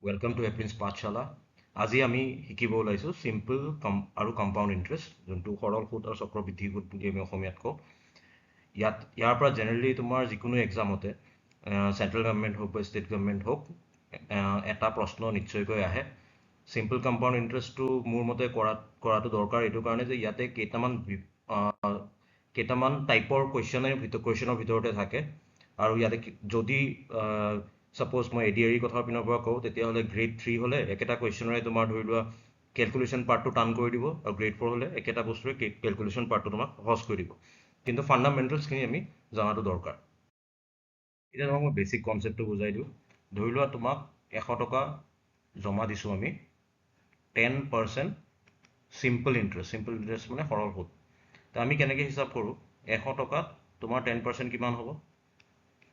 Welcome to Appin's Pathshala. আজি আমি শিকিব ওলাইছো সিম্পল আৰু কম্পাউণ্ড ইণ্টাৰেষ্ট, যোনটো সৰল সুদ আৰু চক্ৰবৃদ্ধি সুদ বুলি আমি অসমীয়াত কওঁ। ইয়াৰ পৰা জেনেৰেলি তোমাৰ যিকোনো এক্সামতে চেণ্ট্ৰেল গভৰ্ণমেণ্ট হওক বা ষ্টেট গভৰ্ণমেণ্ট হওক এটা প্ৰশ্ন নিশ্চয়কৈ আহে। সিম্পল কম্পাউণ্ড ইণ্টাৰেষ্টটো মোৰ মতে কৰাটো দৰকাৰ এইটো কাৰণে যে ইয়াতে কেইটামান টাইপৰ কুৱেশ্যনৰ ভিতৰতে থাকে। আৰু ইয়াতে যদি ছাপ'জ মই এডিআৰি কথাৰ পিনৰ পৰা কওঁ, তেতিয়াহ'লে গ্ৰেড 3 হ'লে একেটা কুৱেশ্যনৰে তোমাৰ ধৰি লোৱা কেলকুলেশ্যন পাৰ্টটো টান কৰি দিব, আৰু গ্ৰেড 4 হ'লে একেটা বস্তুৰে কেলকুলেশ্যন পাৰ্টটো তোমাক সহজ কৰি দিব। কিন্তু ফাণ্ডামেণ্টেলছখিনি আমি জনাটো দৰকাৰ। এতিয়া তোমাক মই বেছিক কনচেপ্টটো বুজাই দিওঁ। ধৰি লোৱা তোমাক 100 টকা জমা দিছোঁ আমি, 10% চিম্পল ইণ্টাৰেষ্ট মানে সৰল সুদ। আমি কেনেকৈ হিচাপ কৰোঁ? 100 টকাত তোমাৰ 10% কিমান হ'ব?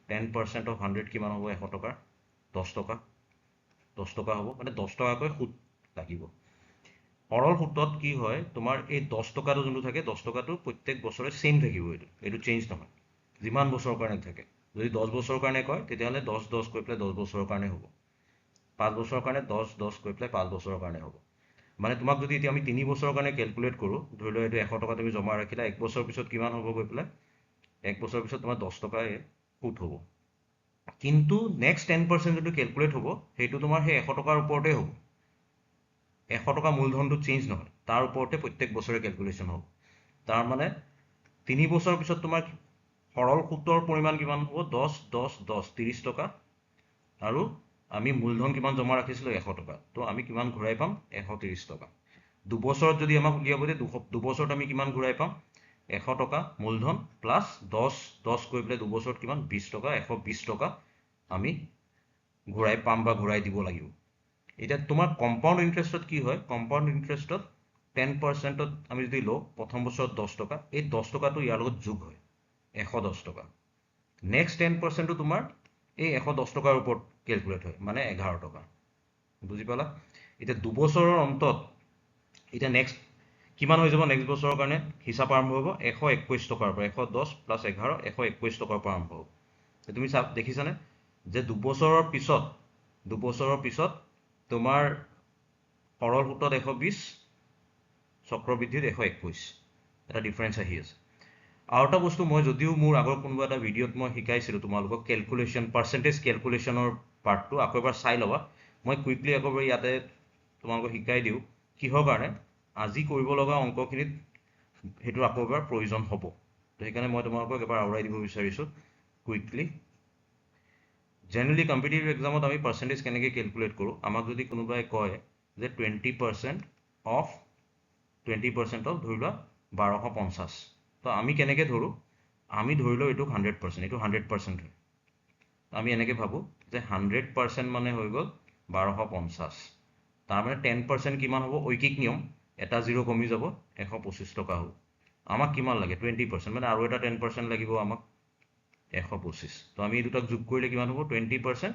10% অফ 100 কিমান হ'ব? 100 টকাৰ 10 টকা। 10 টকা হ'ব, মানে 10 টকাকৈ সুদ লাগিব। সৰল সুদত কি হয়, তোমাৰ এই 10 টকাটো যোনটো থাকে, 10 টকাটো প্ৰত্যেক বছৰে চেম থাকিব। এইটো চেঞ্জ নহয়, যিমান বছৰৰ কাৰণে থাকে। যদি 10 বছৰৰ কাৰণে কয়, তেতিয়াহ'লে 10 কৈ পেলাই 10 বছৰৰ কাৰণে হ'ব। 5 বছৰৰ কাৰণে 10 কৈ পেলাই 5 বছৰৰ কাৰণে হ'ব। মানে তোমাক যদি এতিয়া আমি 3 বছৰৰ কাৰণে কেলকুলেট কৰোঁ, ধৰি লোৱা এইটো 100 টকা তুমি জমা ৰাখিলা, 1 বছৰৰ পিছত কিমান হ'ব গৈ পেলাই? 1 বছৰৰ পিছত তোমাৰ 10 টকাই সুদ হ'ব। কিন্তু নেক্সট 10% যোনটো কেলকুলেট হ'ব, সেইটো তোমাৰ সেই 100 টকাৰ ওপৰতে হ'ব। 100 টকা মূলধনটো চেঞ্জ নহয়, তাৰ ওপৰতে প্ৰত্যেক বছৰে কেলকুলেশ্যন হ'ব। তাৰ মানে 3 বছৰৰ পিছত তোমাৰ সৰল সুতৰ পৰিমাণ কিমান হ'ব? 10, 10, 10, 30 টকা। আৰু আমি মূলধন কিমান জমা ৰাখিছিলোঁ? 100 টকা। তো আমি কিমান ঘূৰাই পাম? 130 টকা। দুবছৰত যদি আমাক উলিয়াব দিয়ে, দুবছৰত আমি কিমান ঘূৰাই পাম? 100 টকা মূলধন প্লাছ 10 কৈ পেলাই দুবছৰত কিমান? 20 টকা। 120 টকা আমি ঘূৰাই পাম বা ঘূৰাই দিব লাগিব। এতিয়া তোমাৰ কম্পাউণ্ড ইণ্টাৰেষ্টত কি হয়? কম্পাউণ্ড ইণ্টাৰেষ্টত 10%ত আমি যদি লওঁ, প্ৰথম বছৰত 10 টকা, এই 10 টকাটো ইয়াৰ লগত যোগ হয়, 110 টকা। নেক্সট 10%টো তোমাৰ এই 110 টকাৰ ওপৰত কেলকুলেট হয়, মানে 11 টকা। বুজি পালা? এতিয়া দুবছৰৰ অন্তত এতিয়া নেক্সট কিমান হৈ যাব? নেক্সট বছৰৰ কাৰণে হিচাপ আৰম্ভ হ'ব 121 টকাৰ পৰা। 110 প্লাছ 11, 121 টকাৰ পৰা আৰম্ভ হ'ব। তুমি দেখিছানে যে দুবছৰৰ পিছত তোমাৰ সৰল সুতত 120, চক্ৰবৃদ্ধিত 121, এটা ডিফাৰেঞ্চ আহি আছে। আৰু এটা বস্তু, মই যদিও মোৰ আগৰ কোনোবা এটা ভিডিঅ'ত মই শিকাইছিলোঁ তোমালোকক পাৰ্চেণ্টেজ কেলকুলেশ্যনৰ পাৰ্টটো, আকৌ এবাৰ চাই ল'বা। মই কুইকলি আকৌ এবাৰ ইয়াতে তোমালোকক শিকাই দিওঁ, কিহৰ কাৰণে আজি কৰিব লগা অংকখিনিত সেইটো আকৌ এবাৰ প্ৰয়োজন হ'ব। তো সেইকাৰণে মই তোমালোকক এবাৰ আওৰাই দিব বিচাৰিছোঁ কুইকলি। জেনেৰেলি কম্পিটিটিভ এক্সামত আমি পাৰ্চেণ্টেজ কেনেকৈ কেলকুলেট কৰোঁ? আমাক যদি কোনোবাই কয় যে 20% অফ ধৰি লোৱা 1250, তো আমি কেনেকৈ ধৰোঁ? আমি ধৰি লওঁ এইটো 100%, এইটো 100% হয়। আমি এনেকৈ ভাবোঁ যে 100% মানে হৈ গ'ল 1250। তাৰমানে 10% কিমান হ'ব? ঐকিক নিয়ম, এটা 0 কমি যাব, 125 টকা হ'ব। আমাক কিমান লাগে? 20%, মানে আৰু এটা 10% লাগিব আমাক, 125। তো আমি এই দুটাক যোগ কৰিলে কিমান হ'ব? 20%।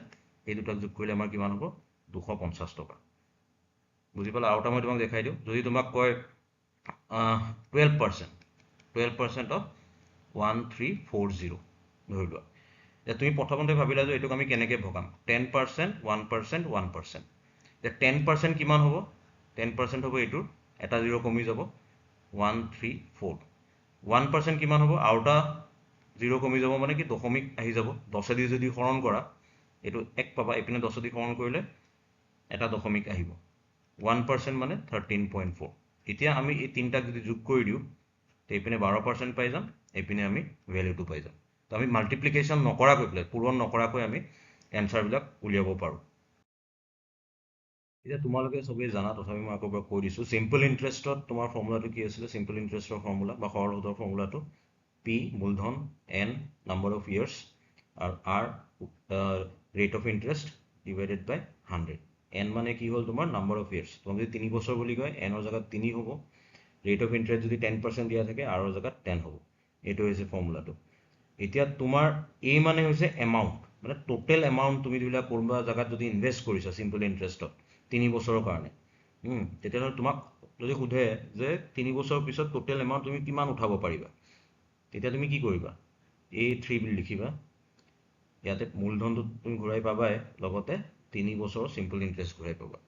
এই দুটাক যোগ কৰিলে আমাৰ কিমান হ'ব? 250 টকা। বুজি পালা? আৰু এটা মই তোমাক দেখাই দিওঁ। যদি তোমাক কয় 12% অফ 1340 ধৰি লোৱা, এতিয়া তুমি প্ৰথমতে ভাবিলা যে এইটোক আমি কেনেকৈ ভগাম? 10%, 1%, 1%। এতিয়া 10% কিমান হ'ব? 10% হ'ব এইটোৰ, এটা 0 কমি যাব, 134। 1% কিমান হ'ব? আৰু এটা 0 কমি যাব, মানে কি দশমিক আহি যাব। 10 যদি হৰণ কৰা, এইটো 1 পাবা, এইপিনে 10 হৰণ কৰিলে এটা দশমিক আহিব। 1% মানে 13.4। এতিয়া আমি এই তিনিটাক যদি যোগ কৰি দিওঁ, এইপিনে 12% পাই যাম, এইপিনে আমি ভেলুটো পাই যাম। তো আমি মাল্টিপ্লিকেশ্যন নকৰাকৈ পেলাই, পূৰণ নকৰাকৈ আমি এনচাৰবিলাক উলিয়াব পাৰোঁ। এতিয়া তোমালোকে চবেই জানা, তথাপি মই আকৌ এবাৰ কৈ দিছোঁ। চিম্পল ইণ্টাৰেষ্টত তোমাৰ ফৰ্মুলাটো কি আছিলে? চিম্পল ইণ্টাৰেষ্টৰ ফৰ্মুলা বা সৰল সুতৰ ফৰ্মুলাটো পি মূলধন, এন নাম্বাৰ অফ ইয়াৰ্ছ, আৰু R rate of interest divided by 100। N মানে কি হ'ল? তোমাৰ নাম্বাৰ অফ ইয়াৰ্ছ। তোমাক যদি 3 বছৰ বুলি কয়, এনৰ জেগাত 3 হ'ব। ৰেট অফ ইণ্টাৰেষ্ট যদি 10% দিয়া থাকে, আৰৰ জেগাত 10 হ'ব। এইটো হৈছে ফৰ্মুলাটো। এতিয়া তোমাৰ এই মানে হৈছে এমাউণ্ট, মানে টোটেল এমাউণ্ট তুমি ধৰি লোৱা কোনোবা জেগাত যদি ইনভেষ্ট কৰিছা চিম্পল ইণ্টাৰেষ্টত 3 বছৰৰ কাৰণে, তেতিয়াহ'লে তোমাক যদি সোধে যে 3 বছৰৰ পিছত টোটেল এমাউণ্ট তুমি কিমান উঠাব পাৰিবা, তেতিয়া তুমি কি কৰিবা? A3 বুলি লিখিবা। ইয়াতে মূলধনটো তুমি ঘূৰাই পাবাই, লগতে 3 বছৰৰ সিম্পল ইন্টাৰেষ্ট ঘূৰাই পাবা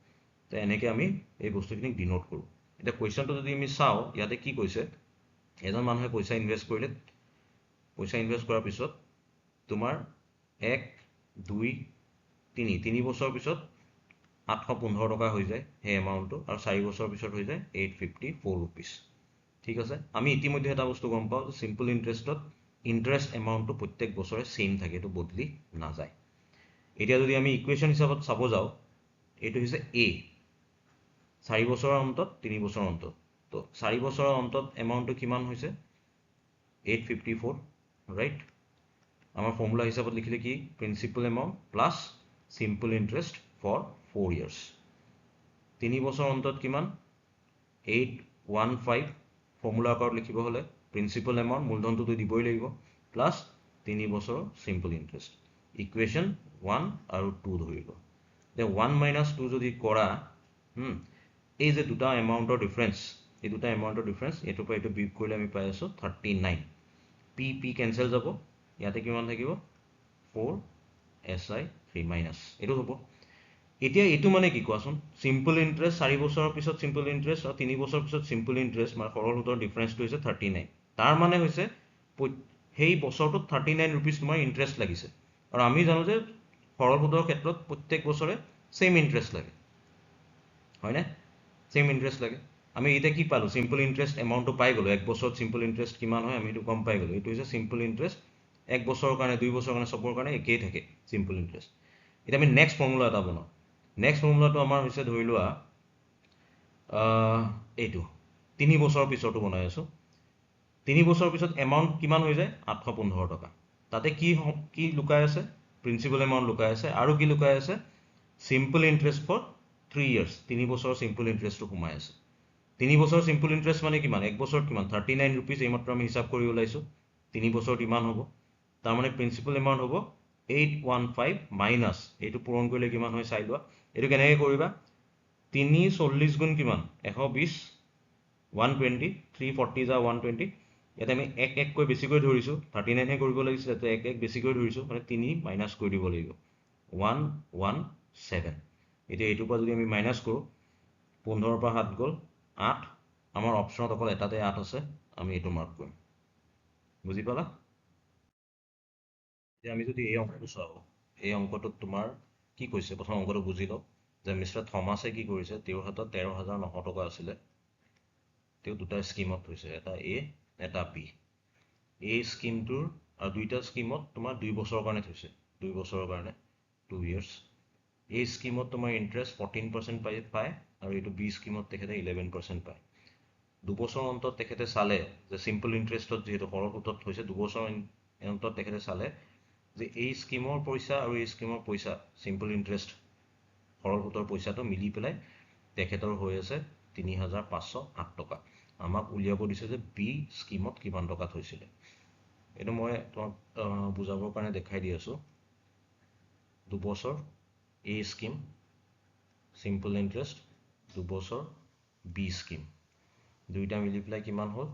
তো এনেকৈ আমি এই বস্তুখিনিক ডিনোট কৰোঁ এতিয়া কুৱেশ্যনটো যদি আমি চাওঁ ইয়াতে কি কৈছে এজন মানুহে পইচা ইনভেষ্ট কৰিলে পইচা ইনভেষ্ট কৰাৰ পিছত তোমাৰ 1 2 3 বছৰৰ পিছত 815 টকা হৈ যায় সেই এমাউণ্টটো আৰু 4 বছৰৰ পিছত হৈ যায় 854 ৰুপিজ ঠিক আছে আমি ইতিমধ্যে এটা বস্তু গম পাওঁ যে সিম্পল ইন্টাৰেষ্টত ইন্টাৰেষ্ট এমাউণ্টটো প্ৰত্যেক বছৰে সেম থাকে এইটো বদলি নাযায় এতিয়া যদি আমি ইকুৱেশ্যন হিচাপত চাব যাওঁ এইটো হৈছে এ 4 বছৰৰ অন্তত 3 বছৰৰ অন্তত তো 4 বছৰৰ অন্তত এমাউণ্টটো কিমান হৈছে 854 ৰাইট আমাৰ ফৰ্মুলা হিচাপত লিখিলে কি principal amount plus simple interest for 4 years 3 বছৰৰ অন্তত কিমান 815 ফৰ্মুলা আকাৰত লিখিব হলে প্ৰিন্সিপাল এমাউণ্ট মূলধনটো দিবই লাগিব প্লাছ 3 বছৰৰ সিম্পল ইন্টাৰেষ্ট ইকুৱেশ্যন 1 আৰু 2 ধৰিব তে 1 মাইনাছ 2 যদি কৰা এই যে দুটা এমাউণ্টৰ ডিফাৰেন্স এই দুটা এমাউণ্টৰ ডিফাৰেন্স এইটোৰ পৰা এইটো বিয়োগ কৰিলে আমি পাই আছো 39 পি পি কেনসেল যাব ইয়াতে কিমান থাকিব 4 SI 3 মাইনাছ এইটো হ'ব এতিয়া এইটো মানে কি কোৱাচোন সিম্পল ইন্টাৰেষ্ট 4 বছৰৰ পিছত সিম্পল ইন্টাৰেষ্ট আৰু 3 বছৰৰ পিছত সিম্পল ইন্টাৰেষ্ট মানে সৰল সুতৰ ডিফাৰেন্সটো হৈছে 39 তাৰ মানে হৈছে সেই বছৰটোত 39 ৰুপিজ তোমাৰ ইন্টাৰেষ্ট লাগিছে আৰু আমি জানো যে সৰল সুতৰ ক্ষেত্ৰত প্ৰত্যেক বছৰে সেম ইন্টাৰেষ্ট লাগে হয়নে সেম ইন্টাৰেষ্ট লাগে আমি এতিয়া কি পালো সিম্পল ইন্টাৰেষ্ট এমাউণ্টটো পাই গলো এক বছৰত সিম্পল ইন্টাৰেষ্ট কিমান হয় আমি এইটো গম পাই গলো এইটো হৈছে সিম্পল ইন্টাৰেষ্ট এক বছৰৰ কাৰণে 2 বছৰৰ কাৰণে সবৰ কাৰণে একেই থাকে সিম্পল ইন্টাৰেষ্ট এতিয়া আমি নেক্সট ফৰ্মুলা এটা বনাও নেক্সট ফৰ্মুলাটো আমাৰ হৈছে ধৰি লোৱা এইটো 3 বছৰৰ পিছতো বনাই আছো 3 বছৰৰ পিছত এমাউণ্ট কিমান হৈ যায় 815 টকা তাতে কি লুকাই আছে প্ৰিন্সিপাল এমাউণ্ট লুকাই আছে আৰু কি লুকাই আছে সিম্পল ইন্টাৰেষ্ট ফৰ 3 ইয়াৰ্ছ 3 বছৰৰ সিম্পল ইন্টাৰেষ্টটো সোমাই আছে 3 বছৰৰ সিম্পল ইন্টাৰেষ্ট মানে কিমান এক বছৰত কিমান 39 ৰুপিজ এইমাত্ৰ আমি হিচাপ কৰি ওলাইছো 3 বছৰত ইমান হ'ব তাৰ মানে প্ৰিন্সিপাল এমাউণ্ট হ'ব 815 মাইনাছ এইটো পূৰণ কৰিলে কিমান হয় চাই লোৱা এইটো কেনেকৈ কৰিবা 3 40 গুণ কিমান 120 120 340 যা 120 ইয়াতে আমি এক কৈ বেছিকৈ ধৰিছো 39 হে কৰিব লাগিছিল তো এক বেছিকৈ ধৰিছো মানে 3 মাইনাছ কৰি দিব লাগিব 117 এতিয়া এইটোৰ পৰা যদি আমি মাইনাছ কৰো 15 পৰা 7 গ'ল 8 আমাৰ অপচনত অকল এটাতে 8 আছে আমি এইটো মাৰ্ক কৰিম বুজি পালা এতিয়া আমি যদি এই অংকটো চাওঁ এই অংকটোত তোমাৰ কি কৈছে প্ৰথম অংকটো বুজি লওক যে মিষ্টাৰ থমাছে কি কৰিছে তেওঁৰ হাতত 13,900 টকা আছিলে তেওঁ দুটা স্কিমত থৈছে এটা এ এটা বি এই স্কিমটোৰ আৰু দুইটা স্কিমত তোমাৰ 2 বছৰৰ কাৰণে থৈছে 2 বছৰৰ কাৰণে 2 ইয়াৰ্ছ এই স্কিমত তোমাৰ ইন্টাৰেষ্ট 14% পায় আৰু এইটো বি স্কিমত তেখেতে 11% পায় 2 বছৰ অন্তত তেখেতে চালে যে সিম্পল ইন্টাৰেষ্টত যেহেতু সৰল সুতত থৈছে 2 বছৰ অন্তত তেখেতে চালে যে এই স্কিমৰ পইচা আৰু এই স্কিমৰ পইচা সিম্পল ইন্টাৰেষ্ট সৰল সুতৰ পইচাটো মিলি পেলাই তেখেতৰ হৈ আছে 3,508 টকা আমাক উলিয়াব দিছে যে বি স্কিমত কিমান টকা থৈছিলে এইটো মই তোমাক বুজাবৰ কাৰণে দেখাই দি আছো 2 বছৰ এ স্কিম সিম্পল ইন্টাৰেষ্ট 2 বছৰ বি স্কিম দুইটা মিলি পেলাই কিমান হ'ল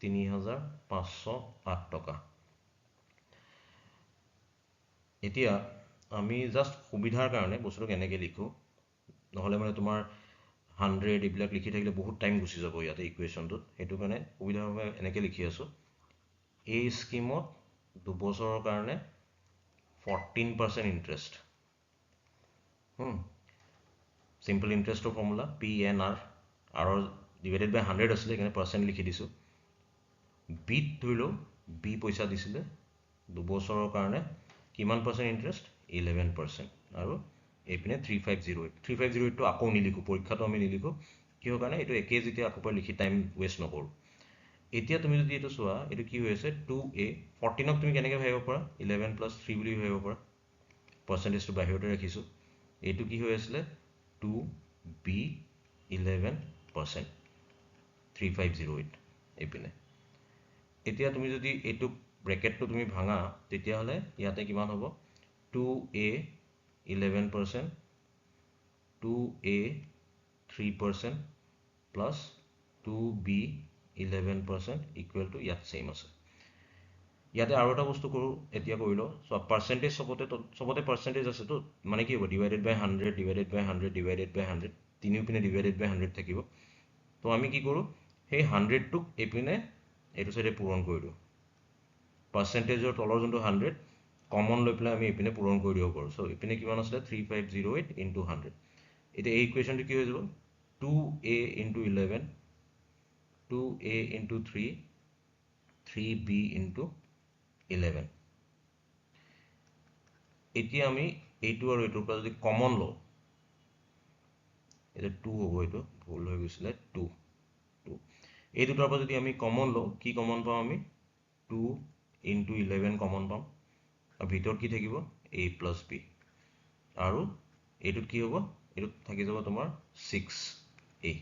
3,508 টকা এতিয়া আমি জাস্ট সুবিধাৰ কাৰণে বস্তুটো কেনেকৈ লিখো নহলে মানে তোমাৰ 100 এইবিলাক লিখি থাকিলে বহুত টাইম গুচি যাব ইয়াতে ইকুৱেশ্যনটোত সেইটো কাৰণে সুবিধাভাৱে এনেকৈ লিখি আছো এই স্কিমত 2 বছৰৰ কাৰণে 14% ইন্টাৰেষ্ট সিম্পল ইন্টাৰেষ্টৰ ফৰ্মুলা PNR আৰু ডিভাইডেড বাই 100 আছিলে সেইকাৰণে পাৰ্চেণ্ট লিখি দিছো বিত ধৰি লও বি পইচা দিছিলে 2 বছৰৰ কাৰণে কিমান পাৰ্চেণ্ট ইন্টাৰেষ্ট 11% আৰু এইপিনে 3508 টো আকৌ নিলিখো পৰীক্ষাটো আমি নিলিখো কিহৰ কাৰণে এইটো একেই যেতিয়া আকৌ লিখি টাইম ৱেষ্ট নকৰো এতিয়া তুমি যদি এইটো চোৱা এইটো কি হৈ আছে 2a 14ক তুমি কেনেকৈ ভাবিব পাৰা 11 + 3 বুলি ভাবিব পাৰা পাৰ্চেণ্টেজটো বাহিৰতে ৰাখিছো এইটো কি হৈ আছিলে 2b 11% 3508 এইপিনে এতিয়া তুমি যদি এইটো ব্ৰেকেটটো তুমি ভাঙা তেতিয়াহলে ইয়াতে কিমান হ'ব 2a 11% 2a 3% plus 2b 11% equal to ইয়াত same আছে ইয়াতে আৰু এটা বস্তু কৰোঁ, এতিয়া কৰি লওঁ। চ' পাৰ্চেণ্টেজ চবতে পাৰ্চেণ্টেজ আছেতো, মানে কি হ'ব, divided by 100 divided by 100 divided by 100, তিনিওপিনে divided by 100 থাকিব। তো আমি কি কৰোঁ, সেই 100টোক এইপিনে এইটো চাইডে পূৰণ কৰি দিওঁ। পাৰ্চেণ্টেজৰ তলৰ যোনটো 100 কমন লৈ পেলাই আমি এইপিনে পূৰণ কৰি দিব পাৰোঁ। চ' এইপিনে কিমান আছিলে, 3508 ইনটু 100। এতিয়া এই ইকুৱেশ্যনটো কি হৈ যাব, 2a into 11 2a into 3 3b into 11। এতিয়া আমি এইটো আৰু এইটোৰ পৰা যদি কমন লওঁ, এতিয়া 2 হ'ব, এইটো ভুল হৈ গৈছিলে, 2 এই দুটাৰ পৰা যদি আমি কমন লওঁ, কি কমন পাম আমি, 2 ইনটু 11 কমন পাম, আৰু ভিতৰত কি থাকিব, a প্লাছ b, আৰু এইটোত কি হ'ব, এইটোত থাকি যাব তোমাৰ 6a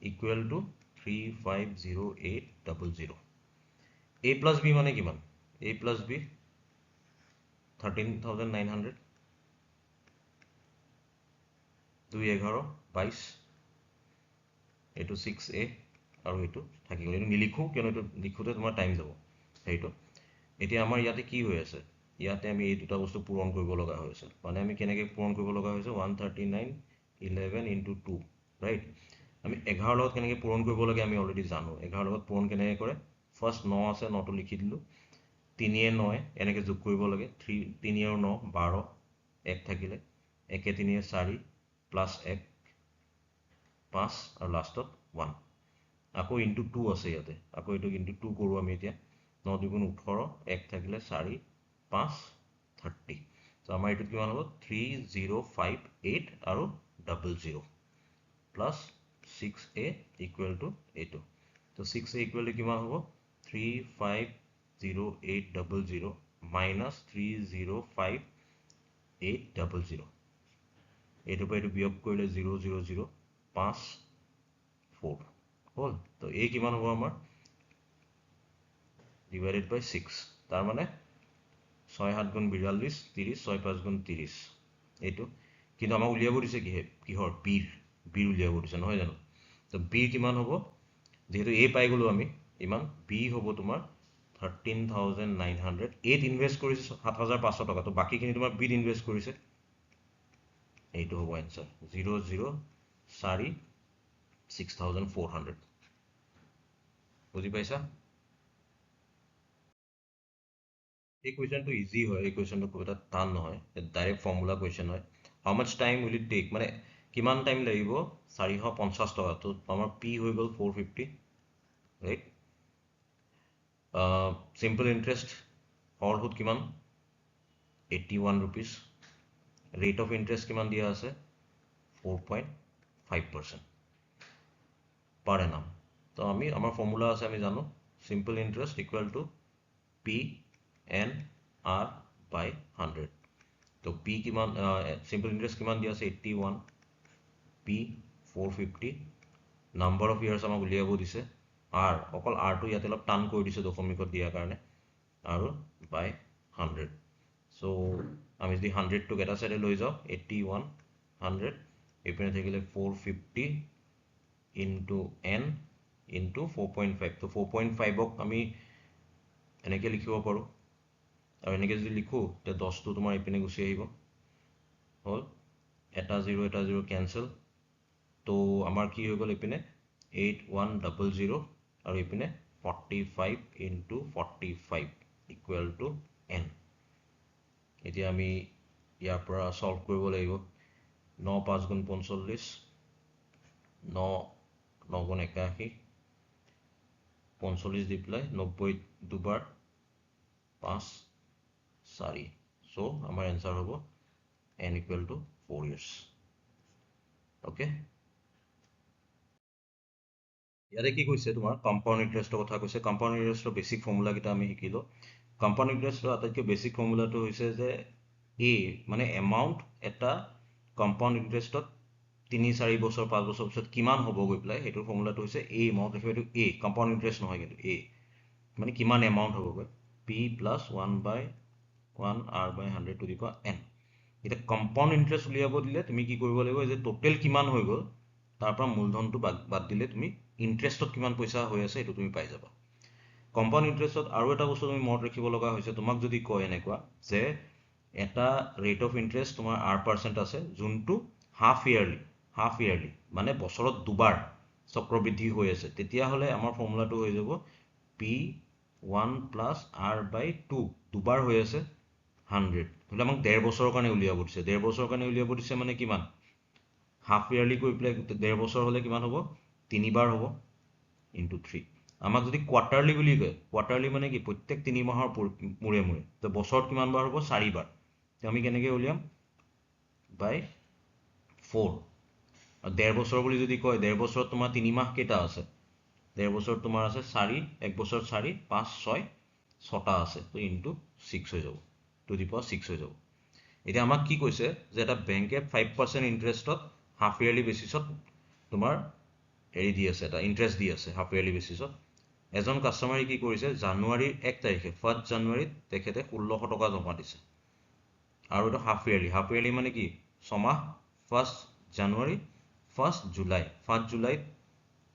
equal to 350800। a plus b মানে কিমান, a প্লাছ b 13,900, 2 11 22, এইটো 6a, আৰু এইটো থাকি গ'ল। এইটো নিলিখোঁ কিয়নো এইটো লিখোঁতে তোমাৰ টাইম যাব সেইটো। এতিয়া আমাৰ ইয়াতে কি হৈ আছে, ইয়াতে আমি এই দুটা বস্তু পূৰণ কৰিব লগা হৈ আছে। মানে আমি কেনেকৈ পূৰণ কৰিব লগা হৈছে, 139 11 ইনটু 2, ৰাইট। আমি 11 লগত কেনেকৈ পূৰণ কৰিব লাগে আমি অলৰেডি জানো। 11 লগত পূৰণ কেনেকৈ কৰে, ফাৰ্ষ্ট 9 আছে, 9টো লিখি দিলোঁ, 3 9 এনেকৈ যোগ কৰিব লাগে, 3 আৰু 9 12, 1 থাকিলে, 1 3 4 প্লাছ 1 5, আৰু লাষ্টত 1, আকৌ ইনটু 2 আছে ইয়াতে, আকৌ এইটো ইনটু 2 কৰোঁ আমি এতিয়া, 9 2 18, 1 থাকিলে 4 5 30। চ' আমাৰ এইটো কিমান হ'ব, 3058 আৰু 00 প্লাছ 6a ইকুৱেল টু এইটো। তো 6a ইকুৱেল টু কিমান হ'ব, 350800 মাইনাছ 305800। এইটোৰ পৰা এইটো বিয়োগ কৰিলে 0 0 0 5 4 হ'ল। তো এই কিমান হ'ব আমাৰ, ডিভাইডেড বাই 6, তাৰ মানে 6 7 গুণ 42, 30, 6 5 গুণ 30, এইটো। কিন্তু আমাক উলিয়াব দিছে কিহৰ, বিৰ উলিয়াব দিছে, নহয় জানো। তো বিৰ কিমান হ'ব, যিহেতু এ পাই গ'লোঁ আমি ইমান, বি হ'ব তোমাৰ 13,900। এত ইনভেষ্ট কৰিছে 7,500 টকা, তো বাকীখিনি তোমাৰ বিত ইনভেষ্ট কৰিছে, এইটো হ'ব এনচাৰ, 0 0 4 6,400। বুজি পাইছা। এই কুৱেশ্যনটো ইজি হয়, এই কুৱেশ্যনটো খুব এটা টান নহয়, ডাইৰেক্ট ফৰ্মুলা কুৱেশ্যন হয়। How much time will it take, মানে কিমান টাইম লাগিব, 450 টকা। তো আমাৰ পি হৈ গ'ল 450, ৰাইট। চিম্পল ইণ্টাৰেষ্ট হৰ সুত কিমান, 81 ৰুপিজ। ৰেট অফ ইণ্টাৰেষ্ট কিমান দিয়া আছে, 4.5% পাৰ এনাম। তো আমাৰ ফৰ্মুলা আছে, আমি জানো, simple interest equal to P N R by 100। তো পি কিমান, চিম্পল ইণ্টাৰেষ্ট কিমান দিয়া আছে, 81, পি 450, নাম্বাৰ অফ ইয়াৰ্ছ আমাক উলিয়াব দিছে, আৰ, অকল আৰটো ইয়াতে অলপ টান কৰি দিছে দশমিকত দিয়াৰ কাৰণে, আৰু বাই 100। চ' আমি যদি 100টোক এটা চাইডে লৈ যাওঁ, 81 100, এইপিনে থাকিলে 450 ইনটু এন ইনটু 4.5। তো 4.5ক আমি এনেকৈ লিখিব পাৰোঁ, আৰু এনেকৈ যদি লিখোঁ, তেতিয়া 10টো তোমাৰ এইপিনে গুচি আহিব, হ'ল, এটা 0 কেঞ্চেল। তো আমাৰ কি হৈ গ'ল, এইপিনে 8100, আৰু এইপিনে 45 ইনটু 45 ইকুৱেল টু এন। এতিয়া আমি ইয়াৰ পৰা ছল্ভ কৰিব লাগিব, 9 5 গুণ 45, 9 9 গুণ 81, 45 দি পেলাই 90 দুবাৰ, 5 4। চ' আমাৰ এনচাৰ হ'ব n equal to 4 years। Okay, ইয়াতে কি কৈছে, তোমাৰ কম্পাউণ্ড ইণ্টাৰেষ্টৰ কথা কৈছে। কম্পাউণ্ড ইণ্টাৰেষ্টৰ বেছিক ফৰ্মুলাকেইটা আমি শিকিলোঁ। কম্পাউণ্ড ইণ্টাৰেষ্টৰ আটাইতকৈ বেছিক ফৰ্মুলাটো হৈছে যে এ, মানে এমাউণ্ট এটা কম্পাউণ্ড ইণ্টাৰেষ্টত 3 4 বছৰ 5 বছৰ পিছত কিমান হ'ব গৈ পেলাই, সেইটোৰ ফৰ্মুলাটো হৈছে এ এমাউণ্ট, এইটো এ কম্পাউণ্ড ইণ্টাৰেষ্ট নহয়, কিন্তু এ মানে কিমান এমাউণ্ট হ'বগৈ, P plus 1/1 r by 100 to the power n। এতিয়া কম্পাউণ্ড ইণ্টাৰেষ্ট উলিয়াব দিলে তুমি কি কৰিব লাগিব, যে টোটেল কিমান হৈ গ'ল তাৰ পৰা মূলধনটো বাদ দিলে তুমি ইণ্টাৰেষ্টত কিমান পইচা হৈ আছে এইটো তুমি পাই যাবা। কম্পাউণ্ড ইণ্টাৰেষ্টত আৰু এটা বস্তু তুমি মনত ৰাখিব লগা হৈছে, তোমাক যদি কয় এনেকুৱা যে এটা ৰেট অফ ইণ্টাৰেষ্ট তোমাৰ R% আছে যোনটো হাফ ইয়াৰলি মানে বছৰত দুবাৰ চক্ৰবৃদ্ধি হৈ আছে, তেতিয়াহ'লে আমাৰ ফৰ্মুলাটো হৈ যাব P1 + R/2 দুবাৰ হৈ আছে 100, হ'লে আমাক 1.5 বছৰৰ কাৰণে উলিয়াব দিছে। 1.5 বছৰৰ কাৰণে উলিয়াব দিছে মানে কিমান, হাফ ইয়াৰলি কৰি পেলাই 1.5 বছৰ হ'লে কিমান হ'ব, 3 বাৰ হ'ব ইনটু 3। আমাক যদি কোৱাৰ্টাৰলি বুলি কয়, কোৱাৰ্টাৰলি মানে কি প্ৰত্যেক 3 মাহৰ মূৰে মূৰে, তো বছৰত কিমান বাৰ হ'ব, 4 বাৰ। তো আমি কেনেকৈ উলিয়াম, বাই 4। 1.5 বছৰ বুলি যদি কয়, 1.5 বছৰত তোমাৰ 3 মাহ কেইটা আছে, 1.5 বছৰত তোমাৰ আছে 4, 1 বছৰত 4, 5, 6, 6টা আছে, তো ইনটু 6 হৈ যাব, টু দি পাৱাৰ 6 হৈ যাব। এতিয়া আমাক কি কৈছে যে এটা বেংকে 5% ইণ্টাৰেষ্টত হাফ ইয়াৰলি বেচিছত তোমাৰ হেৰি দি আছে, এটা ইণ্টাৰেষ্ট দি আছে হাফ ইয়াৰলি বেচিছত। এজন কাষ্টমাৰে কি কৰিছে, জানুৱাৰীৰ 1 তাৰিখে 1 জানুৱাৰীত তেখেতে 1600 টকা জমা দিছে, আৰু এইটো হাফ ইয়াৰলি মানে কি, ছমাহ, 1 জানুৱাৰী, 1 জুলাই, 1 জুলাইত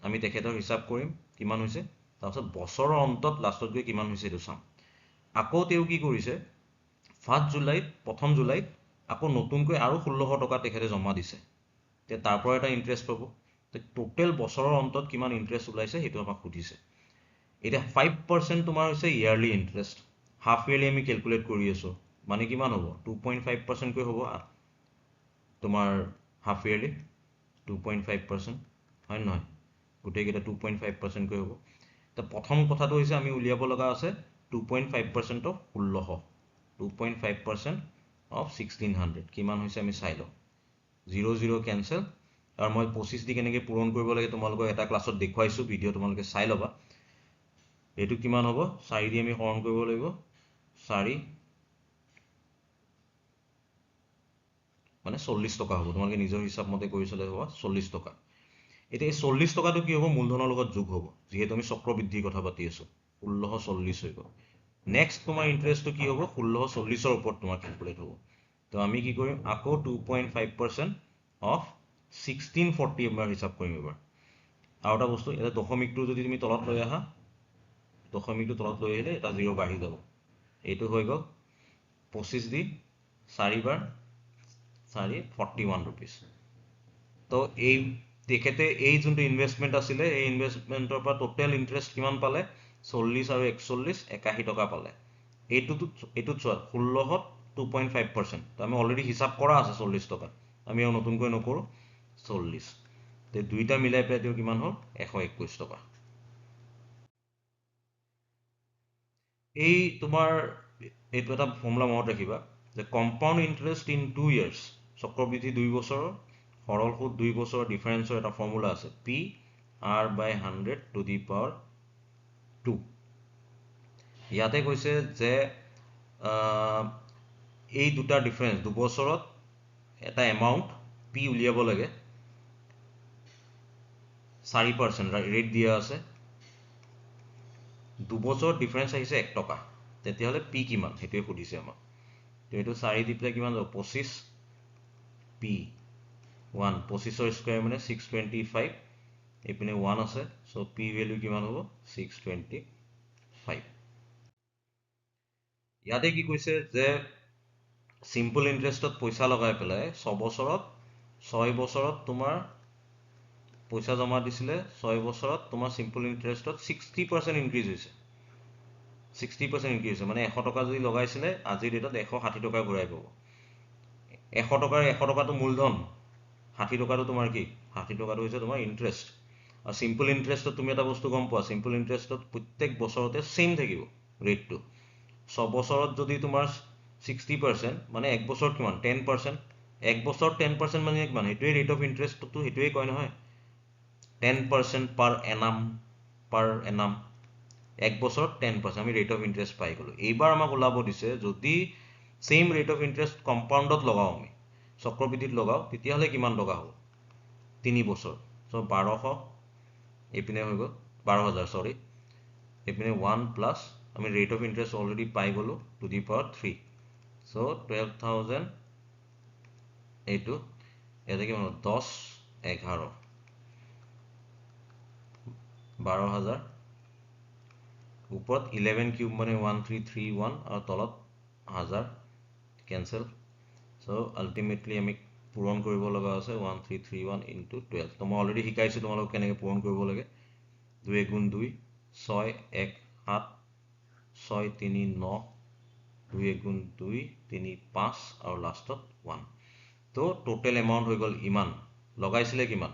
আমি তেখেতৰ হিচাপ কৰিম কিমান হৈছে, তাৰপিছত বছৰৰ অন্তত লাষ্টত গৈ কিমান হৈছে এইটো চাম। আকৌ তেওঁ কি কৰিছে, 1 জুলাইত, 1 জুলাইত আকৌ নতুনকৈ আৰু 1600 টকা তেখেতে জমা দিছে, তে তাৰ পৰা এটা ইণ্টাৰেষ্ট পাব। টোটেল বছৰৰ অন্তত কিমান ইণ্টাৰেষ্ট ওলাইছে সেইটো আমাক সুধিছে। এতিয়া 5% তোমাৰ হৈছে ইয়াৰলি ইণ্টাৰেষ্ট, হাফ ইয়াৰলি আমি কেলকুলেট কৰি আছোঁ, মানে কিমান হ'ব, 2.5%কৈ হ'ব তোমাৰ হাফ ইয়াৰলি, 2.5%, হয় নহয়, গোটেইকেইটা 2.5%কৈ হ'ব। তো প্ৰথম কথাটো হৈছে আমি উলিয়াব লগা আছে 2.5% অফ 1600, 2.5% অফ 1600 কিমান হৈছে আমি চাই লওঁ। 0 0 কেঞ্চেল, আৰু মই 25 দি কেনেকৈ পূৰণ কৰিব লাগে তোমালোকক এটা ক্লাছত দেখুৱাইছোঁ, ভিডিঅ' তোমালোকে চাই ল'বা। এইটো কিমান হ'ব, 4 দি আমি হৰণ কৰিব লাগিব, 4 মানে 40 টকা হ'ব, তোমালোকে নিজৰ হিচাপ মতে কৰি চালে হ'ব 40 টকা। এতিয়া এই 40 টকাটো কি হ'ব, মূলধনৰ লগত যোগ হ'ব, যিহেতু আমি চক্ৰবৃদ্ধিৰ কথা পাতি আছোঁ, 1640 হৈ গ'ল। নেক্সট তোমাৰ ইণ্টাৰেষ্টটো কি হ'ব, 1640ৰ ওপৰত তোমাৰ কেলকুলেট হ'ব। তো আমি কি কৰিম, আকৌ 2.5% অফ 1640 আমাৰ হিচাপ কৰিম এবাৰ। আৰু এটা বস্তু, এটা দশমিকটো যদি তুমি তলত লৈ আহা, দশমিকটো তলত লৈ আহিলে এটা 0 বাঢ়ি যাব, এইটো হৈ গ'ল 25 দি 4 বাৰ 4, 41 rupees। তো এই তেখেতে এই যোনটো ইনভেষ্টমেণ্ট আছিলে, এই ইনভেষ্টমেণ্টৰ পৰা টোটেল ইণ্টাৰেষ্ট কিমান পালে, 40 আৰু 41, 81 টকা পালে। এইটোত চোৱা 1600 2.5%, তো আমি অলৰেডি হিচাপ কৰা আছে 40 টকা, আমি আৰু নতুনকৈ নকৰোঁ, 40, তো দুইটা মিলাই পেলাই তেওঁ কিমান হ'ল, 121 টকা। এই তোমাৰ এইটো এটা ফৰ্মুলা মনত ৰাখিবা যে কম্পাউণ্ড ইণ্টাৰেষ্ট ইন 2 years, চক্ৰবৃদ্ধি 2 বছৰৰ, সৰল সুদ 2 বছৰৰ ডিফাৰেঞ্চৰ এটা ফৰ্মুলা আছে, PR/100 টু দি পাৱাৰ 2। ইয়াতে কৈছে যে এই দুটা ডিফাৰেঞ্চ, 2 বছৰত এটা এমাউণ্ট P উলিয়াব লাগে, 4% ৰেট দিয়া আছে, 2 বছৰত ডিফাৰেঞ্চ আহিছে 1 টকা, তেতিয়াহ'লে P কিমান সেইটোৱে সুধিছে আমাক। তো এইটো 4 দি পেলাই কিমান যাব, 25, P1, 25ৰ স্কুৱেৰ মানে 625, এইপিনে 1 আছে, চ' P ভেল্যু কিমান হ'ব, 625। ইয়াতে কি কৈছে যে চিম্পল ইণ্টাৰেষ্টত পইচা লগাই পেলাই 6 বছৰত তোমাৰ পইচা জমা দিছিলে, 6 বছৰত তোমাৰ চিম্পল ইণ্টাৰেষ্টত 60% ইনক্ৰিজ হৈছে, 60% ইনক্ৰিজ হৈছে, মানে 100 টকা যদি লগাইছিলে আজিৰ ডেটত 160 টকা ঘূৰাই পাব। 100 টকাটো মূলধন, 60 টকাটো তোমাৰ কি, 60 টকাটো হৈছে তোমাৰ ইণ্টাৰেষ্ট। আৰু চিম্পল ইণ্টাৰেষ্টত তুমি এটা বস্তু গম পোৱা, চিম্পল ইণ্টাৰেষ্টত প্ৰত্যেক বছৰতে ছেইম থাকিব ৰেটটো। 6 বছৰত যদি তোমাৰ 60%, মানে 1 বছৰত কিমান, 10%, 1 বছৰত 10% মানে কিমান, সেইটোৱে ৰেট অফ ইণ্টাৰেষ্টটো, সেইটোৱে কয় নহয়, 10% পাৰ এনাম, 1 বছৰত 10% আমি ৰেট অফ ইণ্টাৰেষ্ট পাই গ'লোঁ। এইবাৰ আমাক ওলাব দিছে যদি ছেইম ৰেট অফ ইণ্টাৰেষ্ট কম্পাউণ্ডত লগাওঁ, আমি চক্ৰবৃদ্ধিত লগাওঁ, তেতিয়াহ'লে কিমান টকা হ'ব, 3 বছৰ, চ' 1200, এইপিনে হৈ গ'ল 12,000, চৰি, এইপিনে 1 প্লাছ আমি ৰেট অফ ইণ্টাৰেষ্ট অলৰেডি পাই গ'লোঁ টু দি পাৱাৰ 3, চ' 12,000, এইটো ইয়াতে কিমান হ'ল, 10, 11, 12,000, ওপৰত 11 কিউব মানে 1331 আৰু তলত 1000 কেনসেল সো আলটিমেটলি আমি পূৰণ কৰিব লগা আছে 1331 ইনটু 12 তো মই অলৰেডি শিকাইছোঁ তোমালোকক কেনেকৈ পূৰণ কৰিব লাগে 2 গুণ 2 6 1 7 6 3 9 2 গুণ 2 3 5 আৰু লাষ্টত 1 তো টোটেল এমাউণ্ট হৈ গ'ল ইমান লগাইছিলে কিমান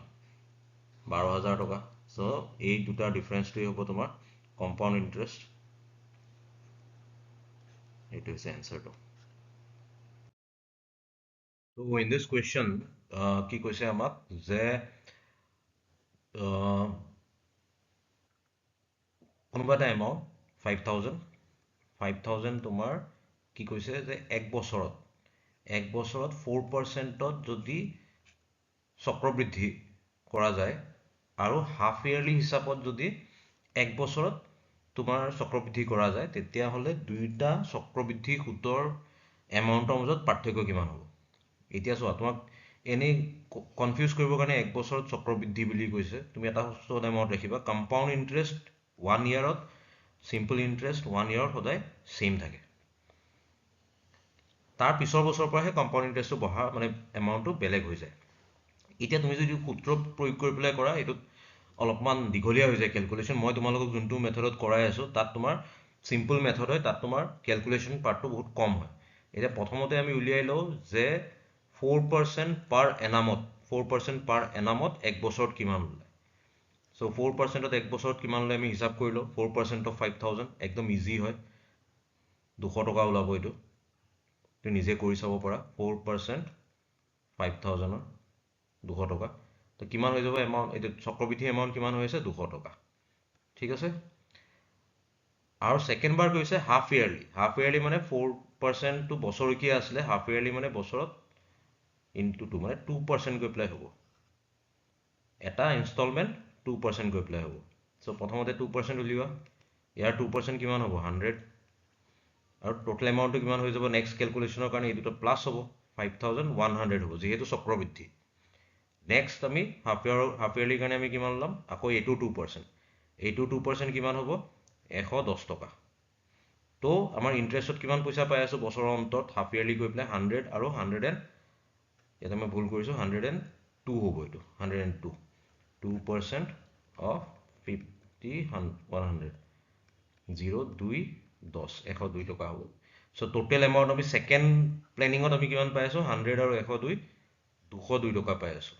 12,000 টকা সো এই দুটাৰ ডিফাৰেন্সটোই হ'ব তোমাৰ কম্পাউণ্ড ইণ্টাৰেষ্ট এইটো হৈছে এনসাৰটো So in this question, কি কৈছে আমাক যে কোনোবা এটা এমাউণ্ট 5,000 তোমাৰ কি কৈছে যে এক বছৰত 4%ত যদি চক্ৰবৃদ্ধি কৰা যায় আৰু হাফ ইয়াৰলি হিচাপত যদি এক বছৰত তোমাৰ চক্ৰবৃদ্ধি কৰা যায় তেতিয়াহ'লে দুইটা চক্ৰবৃদ্ধি সুতৰ এমাউণ্টৰ মাজত পাৰ্থক্য কিমান হ'ব এতিয়া চোৱা তোমাক এনেই কনফিউজ কৰিবৰ কাৰণে এক বছৰত চক্ৰবৃদ্ধি বুলি কৈছে তুমি এটা সদায় মনত ৰাখিবা কম্পাউণ্ড ইণ্টাৰেষ্ট 1 ইয়াৰত চিম্পল ইণ্টাৰেষ্ট 1 ইয়াৰত সদায় সেম থাকে তাৰ পিছৰ বছৰৰ পৰাহে কম্পাউণ্ড ইণ্টাৰেষ্টটো বঢ়া মানে এমাউণ্টটো বেলেগ হৈ যায় এতিয়া তুমি যদি সূত্ৰ প্ৰয়োগ কৰি পেলাই কৰা এইটোত অলপমান দীঘলীয়া হৈ যায় কেলকুলেশ্যন মই তোমালোকক যোনটো মেথডত কৰাই আছোঁ তাত তোমাৰ চিম্পল মেথড হয় তাত তোমাৰ কেলকুলেশ্যন পাৰ্টটো বহুত কম হয় এতিয়া প্ৰথমতে আমি উলিয়াই লওঁ যে 4% পাৰ এনামত এক বছৰত কিমান ওলায় সো 4%ত এক বছৰত কিমান ওলায় আমি হিচাপ কৰি লওঁ 4% অফ 5,000 একদম ইজি হয় 200 টকা ওলাব এইটো তুমি নিজে কৰি চাব পাৰা 4% 5,000 200 টকা তো কিমান হৈ যাব এমাউণ্ট এইটো চক্ৰবৃদ্ধি এমাউণ্ট কিমান হৈ আছে 200 টকা ঠিক আছে আৰু সেকেন্ড বাৰ কৈছে হাফ ইয়াৰলি মানে 4% টো বছৰকীয়া আছিলে হাফ ইয়াৰলি মানে বছৰত ইনটু 2 মানে 2% গৈ পেলাই হ'ব এটা ইনষ্টলমেণ্ট 2% গৈ পেলাই হ'ব সো প্ৰথমতে 2% উলিওৱা ইয়াৰ 2% কিমান হ'ব 100 আৰু টোটেল এমাউণ্টটো কিমান হৈ যাব নেক্সট কেলকুলেশ্যনৰ কাৰণে এই দুটা প্লাছ হ'ব 5,100 হ'ব যিহেতু চক্ৰবৃদ্ধি নেক্সট আমি হাফ ইয়াৰলিৰ কাৰণে আমি কিমান ল'ম আকৌ এইটো 2% এইটো 2% কিমান হ'ব 110 টকা তো আমাৰ ইণ্টাৰেষ্টত কিমান পইচা পাই আছোঁ বছৰৰ অন্তত হাফ ইয়াৰলি গৈ পেলাই 100 আৰু 100 ইয়াতে মই ভুল কৰিছোঁ 102 হ'ব এইটো 102 2% অফ 50 100 0 2 10 102 টকা হ'ব সো টোটেল এমাউণ্ট আমি সেকেন্ড প্লেনিঙত আমি কিমান পাই আছোঁ 100 আৰু 102 202 টকা পাই আছোঁ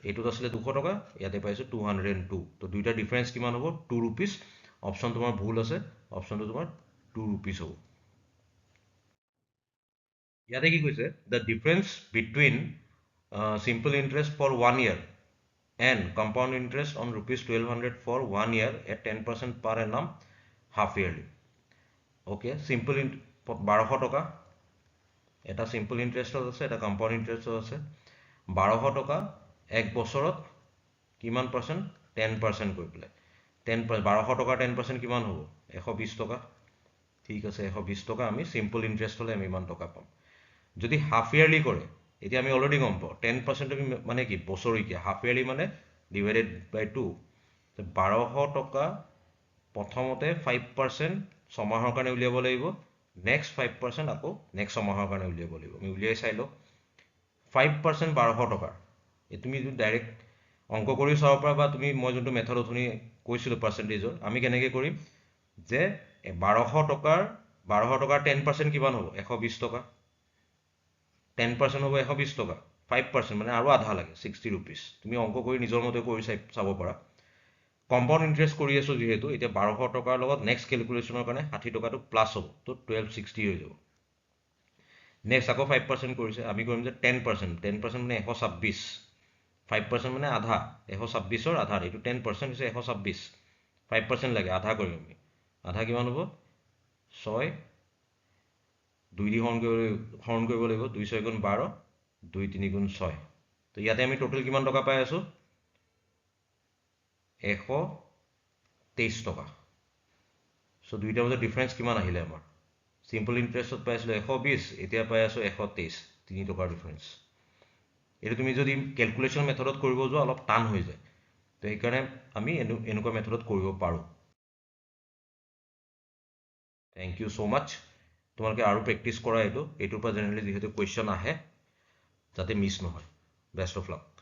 এইটোত আছিলে 200 টকা ইয়াতে পাইছোঁ 202 তো দুইটা ডিফাৰেন্স কিমান হ'ব 2 rupees অপশ্যন তোমাৰ ভুল আছে অপশ্যনটো তোমাৰ 2 rupees হ'ব ইয়াতে কি কৈছে the difference between simple interest for 1 year and compound interest on rupees 1200 for 1 year at 10% per annum half yearly okay simple 1200 টকা এটা simple interestত আছে এটা compound interestত আছে 1200 টকা এক বছৰত কিমান পাৰ্চেণ্ট 10% কৰি পেলাই 1200 টকাৰ 10% কিমান হ'ব 120 টকা ঠিক আছে 120 টকা আমি simple interest হ'লে আমি ইমান টকা পাম যদি হাফ ইয়াৰলি কৰে এতিয়া আমি অলৰেডি গম পাওঁ 10% মানে কি বছৰীয়া হাফ ইয়াৰলি মানে ডিভাইডেড বাই 2 1200 টকা প্ৰথমতে 5% ছমাহৰ কাৰণে উলিয়াব লাগিব নেক্সট 5% আকৌ নেক্সট ছমাহৰ কাৰণে উলিয়াব লাগিব আমি উলিয়াই চাই লওঁ 5% 1200 টকাৰ এই তুমি ডাইৰেক্ট অংক কৰি চাব পাৰা বা তুমি মই যোনটো মেথড অথনি কৈছিলোঁ পাৰ্চেণ্টেজৰ আমি কেনেকৈ কৰিম যে 1200 টকাৰ 10% কিমান হ'ব 120 টকা 10% হ'ব 120 টকা 5% মানে আৰু আধা লাগে 60 rupees তুমি অংক কৰি নিজৰ মতে কৰি চাব পাৰা কম্পাউণ্ড ইণ্টাৰেষ্ট কৰি আছোঁ যিহেতু এতিয়া 1200 টকাৰ লগত নেক্সট কেলকুলেশ্যনৰ কাৰণে 60 টকাটো প্লাছ হ'ব তো 1260 হৈ যাব নেক্সট আকৌ 5% কৰিছে আমি কৰিম যে 10% মানে 126 5% মানে আধা 126ৰ আধা এইটো 10% হৈছে 126 5% লাগে আধা কৰিম আমি আধা কিমান হ'ব 6 2 দি হৰণ কৰিব লাগিব 2 6 গুণ 12 2 3 গুণ 6 তো ইয়াতে আমি টোটেল কিমান টকা পাই আছোঁ 123 টকা সো দুইটাৰ মাজত ডিফাৰেন্স কিমান আহিলে আমাৰ চিম্পল ইণ্টাৰেষ্টত পাই আছিলোঁ 120 এতিয়া পাই আছোঁ 123 3 টকাৰ ডিফাৰেন্স এইটো তুমি যদি কেলকুলেশ্যন মেথডত কৰিব যোৱা অলপ টান হৈ যায় তো সেইকাৰণে আমি এনেকুৱা মেথডত কৰিব পাৰোঁ থেংক ইউ ছ' মাছ। তোমালোকে আৰু প্ৰেক্টিচ কৰা এইটোৰ পৰা জেনেৰেলি যিহেতু কুৱেশ্যন আহে যাতে মিছ নহয়। Best of luck.